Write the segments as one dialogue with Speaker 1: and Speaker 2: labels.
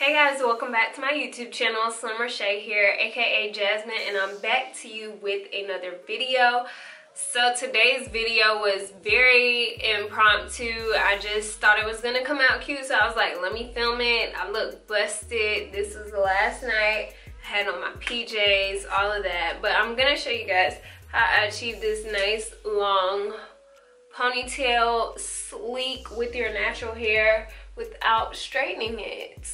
Speaker 1: Hey guys, welcome back to my YouTube channel. Slim Reshae here, aka Jasmine, and I'm back to you with another video. So today's video was very impromptu. I just thought it was gonna come out cute, so I was like, let me film it. I look busted. This was the last night. I had on my PJs, all of that. But I'm gonna show you guys how I achieved this nice long ponytail, sleek with your natural hair without straightening it.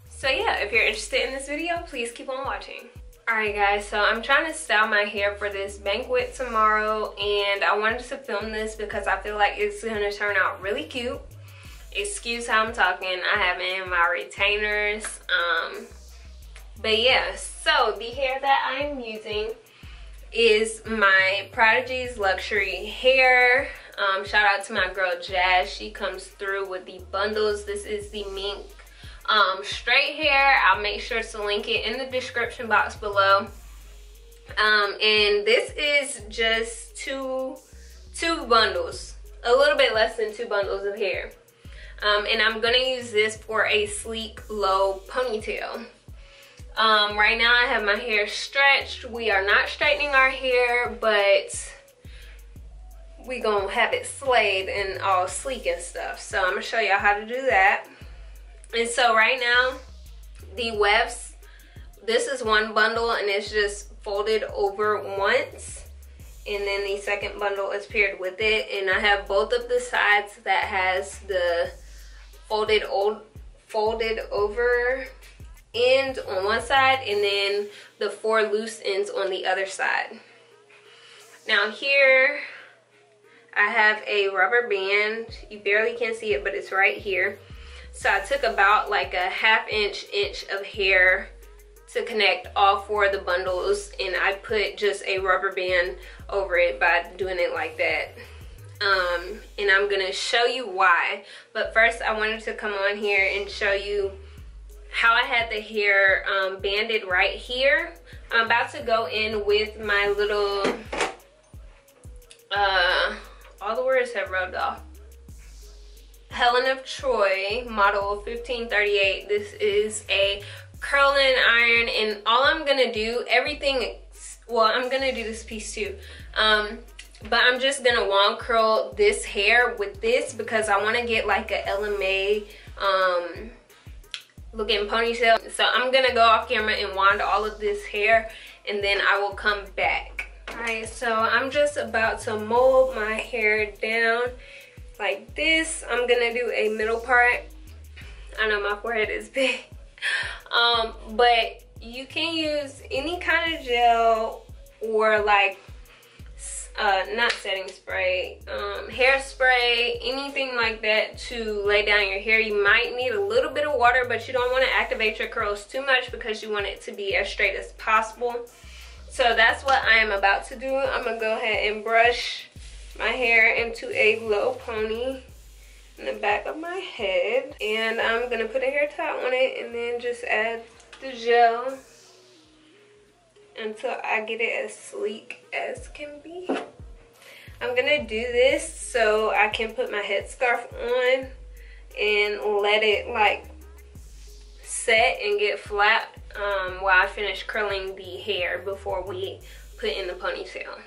Speaker 1: So yeah, if you're interested in this video, please keep on watching. Alright guys, so I'm trying to style my hair for this banquet tomorrow, and I wanted to film this because I feel like it's gonna turn out really cute. Excuse how I'm talking, I have in my retainers. But yeah, so the hair that I'm using is my Prodigy's Luxury Hair. Shout out to my girl Jazz. She comes through with the bundles. This is the mink straight hair. I'll make sure to link it in the description box below. And this is just two bundles, a little bit less than 2 bundles of hair. And I'm gonna use this for a sleek low ponytail. Right now I have my hair stretched. We are not straightening our hair, but we gonna have it slayed and all sleek and stuff. So I'm gonna show y'all how to do that. And so right now, the wefts, this is one bundle and it's just folded over once. And then the second bundle is paired with it. And I have both of the sides that has the folded over end on one side and then the 4 loose ends on the other side. Now here I have a rubber band. You barely can see it, but it's right here. So I took about like a 1/2 inch of hair to connect all 4 of the bundles, and I put just a rubber band over it by doing it like that. And I'm gonna show you why. But first I wanted to come on here and show you how I had the hair banded right here. I'm about to go in with my little, all the words have rubbed off, Helen of Troy model 1538. This is a curling iron, and all I'm gonna do, well, I'm gonna do this piece too. But I'm just gonna wand curl this hair with this because I wanna get like a LMA looking ponytail. So I'm gonna go off camera and wand all of this hair, and then I will come back. Alright, so I'm just about to mold my hair down like this. I'm gonna do a middle part. I know my forehead is big. But you can use any kind of gel or like not setting spray, hairspray, anything like that to lay down your hair. You might need a little bit of water, but you don't want to activate your curls too much because you want it to be as straight as possible. So that's what I am about to do. I'm gonna go ahead and brush my hair into a low pony in the back of my head, and I'm gonna put a hair tie on it and then just add the gel until I get it as sleek as can be. I'm gonna do this so I can put my headscarf on and let it like set and get flat while I finish curling the hair before we put in the ponytail.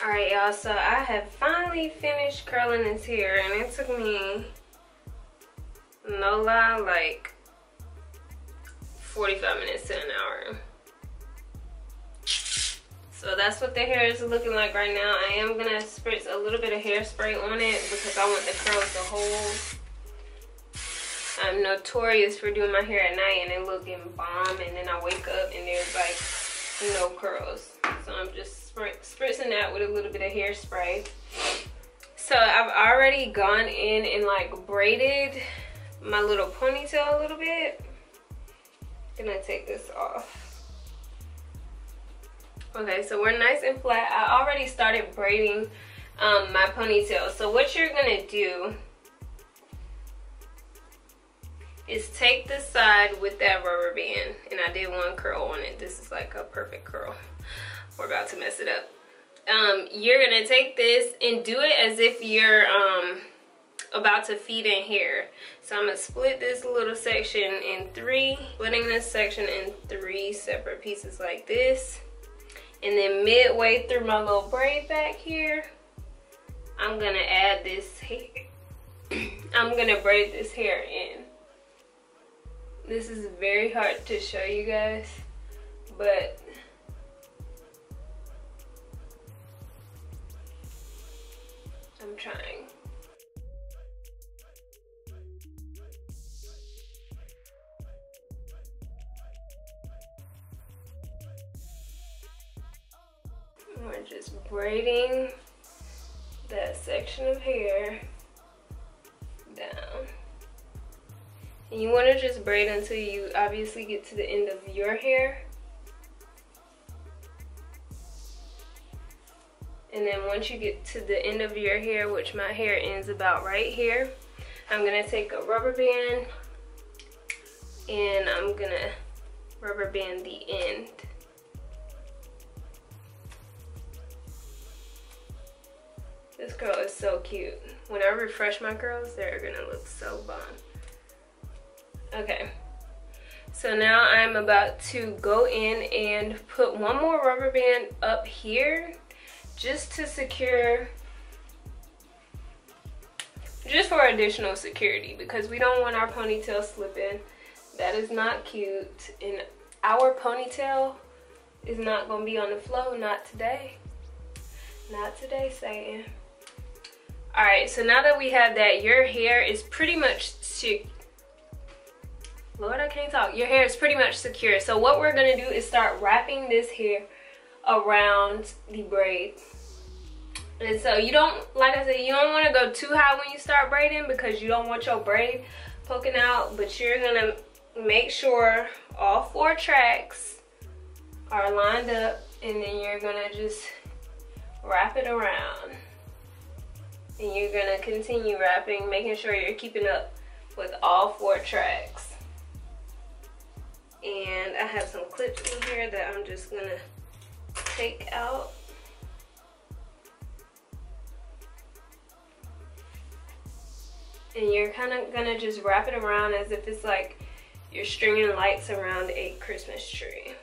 Speaker 1: Alright y'all, so I have finally finished curling this hair, and it took me, no lie, like 45 minutes to an hour. So that's what the hair is looking like right now. I am gonna spritz a little bit of hairspray on it because I want the curls to hold. I'm notorious for doing my hair at night and it looking bomb, and then I wake up and there's like no curls. So I'm just spritzing that with a little bit of hairspray. So I've already gone in and like braided my little ponytail a little bit. gonna take this off. Okay, so we're nice and flat. I already started braiding my ponytail. So what you're gonna do is take the side with that rubber band, and I did one curl on it. This is like a perfect curl. We're about to mess it up. You're gonna take this and do it as if you're about to feed in hair. So I'm gonna split this little section in three, splitting this section in 3 separate pieces like this. And then midway through my little braid back here, I'm gonna add this hair. I'm gonna braid this hair in. This is very hard to show you guys, but I'm trying. We're just braiding that section of hair down. And you want to just braid until you obviously get to the end of your hair. And then once you get to the end of your hair, which my hair ends about right here, I'm going to take a rubber band and I'm going to rubber band the end. This curl is so cute. When I refresh my curls, they're going to look so bomb. Okay, so now I'm about to go in and put one more rubber band up here just to secure, just for additional security, because we don't want our ponytail slipping. That is not cute, and our ponytail is not going to be on the floor. Not today. Not today, Satan. Alright, so now that we have that, your hair is pretty much Lord, I can't talk. Your hair is pretty much secure. So what we're going to do is start wrapping this hair around the braid. And so you don't, like I said, you don't want to go too high when you start braiding because you don't want your braid poking out. But you're going to make sure all 4 tracks are lined up. And then you're going to just wrap it around. And you're going to continue wrapping, making sure you're keeping up with all 4 tracks. And I have some clips in here that I'm just gonna take out. And you're kind of gonna just wrap it around as if it's like you're stringing lights around a Christmas tree.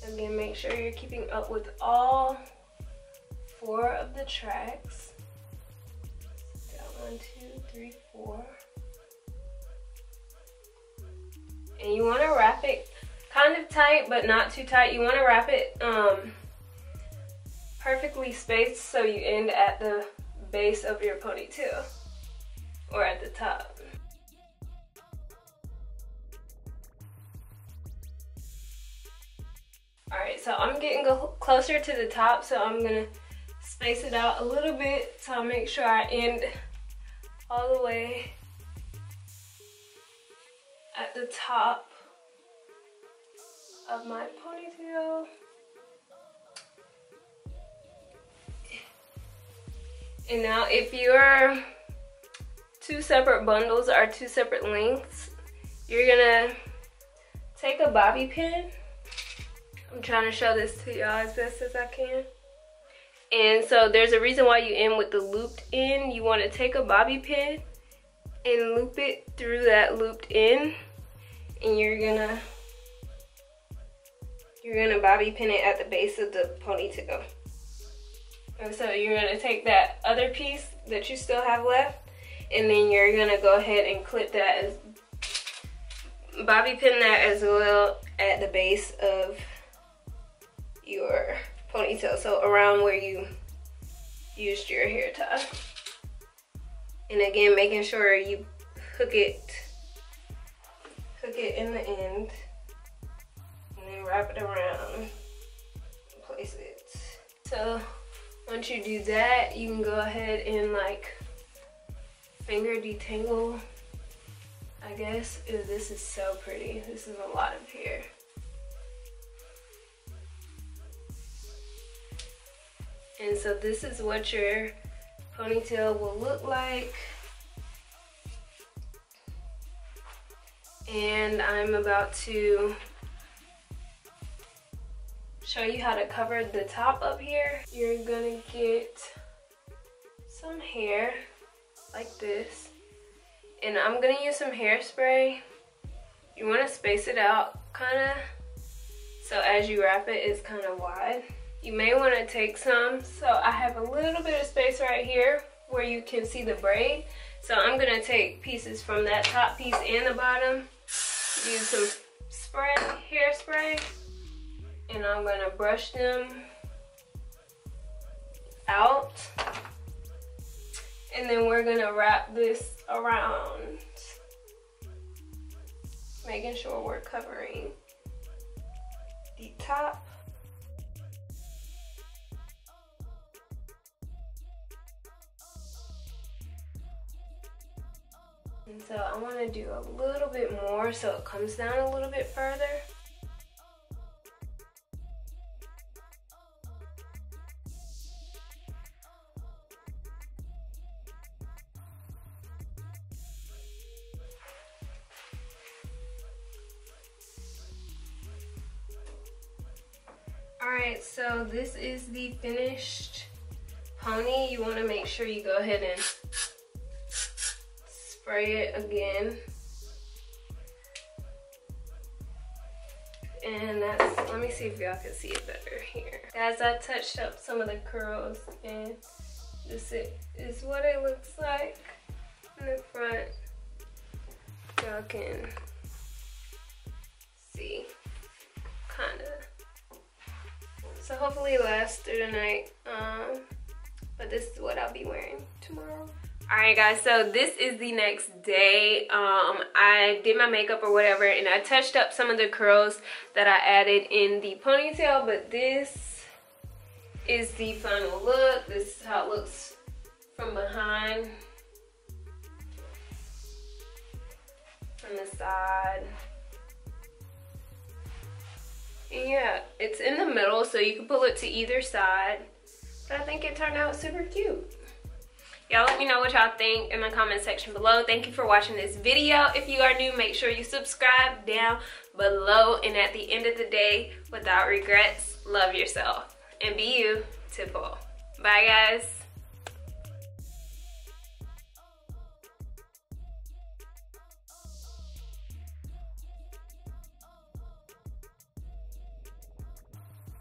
Speaker 1: Again, make sure you're keeping up with all 4 of the tracks. Got 1, 2, 3, 4. And you want to wrap it kind of tight, but not too tight. You want to wrap it perfectly spaced so you end at the base of your ponytail or at the top. Alright, so I'm getting closer to the top, so I'm going to space it out a little bit so I'll make sure I end all the way at the top of my ponytail. And now if your 2 separate bundles are 2 separate lengths, you're gonna take a bobby pin. I'm trying to show this to y'all as best as I can. And so there's a reason why you end with the looped end. You want to take a bobby pin and loop it through that looped end. And you're gonna bobby pin it at the base of the ponytail. And so you're gonna take that other piece that you still have left, and then you're gonna go ahead and clip that, as bobby pin that as well at the base of your ponytail, so around where you used your hair tie. And again, making sure you hook it in the end, and then wrap it around and place it. So once you do that, you can go ahead and like finger detangle. I I guess. Ew, this is so pretty. This is a lot of hair. And so this is what your ponytail will look like. And I'm about to show you how to cover the top up here. You're gonna get some hair like this. And I'm gonna use some hairspray. You wanna space it out kinda, so as you wrap it, it's kinda wide. You may wanna take some, so I have a little bit of space right here where you can see the braid. So I'm gonna take pieces from that top piece and the bottom, use some hairspray, and I'm gonna brush them out. And then we're gonna wrap this around, making sure we're covering the top. And so I want to do a little bit more so it comes down a little bit further. Alright, so this is the finished pony. You want to make sure you go ahead and spray it again. And that's, let me see if y'all can see it better here. Guys, I touched up some of the curls, and this is what it looks like in the front. Y'all can see, kind of. So hopefully it lasts through the night, but this is what I'll be wearing tomorrow. Alright guys, so this is the next day. I did my makeup or whatever, and I touched up some of the curls that I added in the ponytail, but this is the final look. This is how it looks from behind, from the side. And yeah, it's in the middle, so you can pull it to either side. But I think it turned out super cute. Y'all let me know what y'all think in the comment section below. Thank you for watching this video. If you are new, make sure you subscribe down below. And at the end of the day, without regrets, love yourself and be you to full. Bye guys.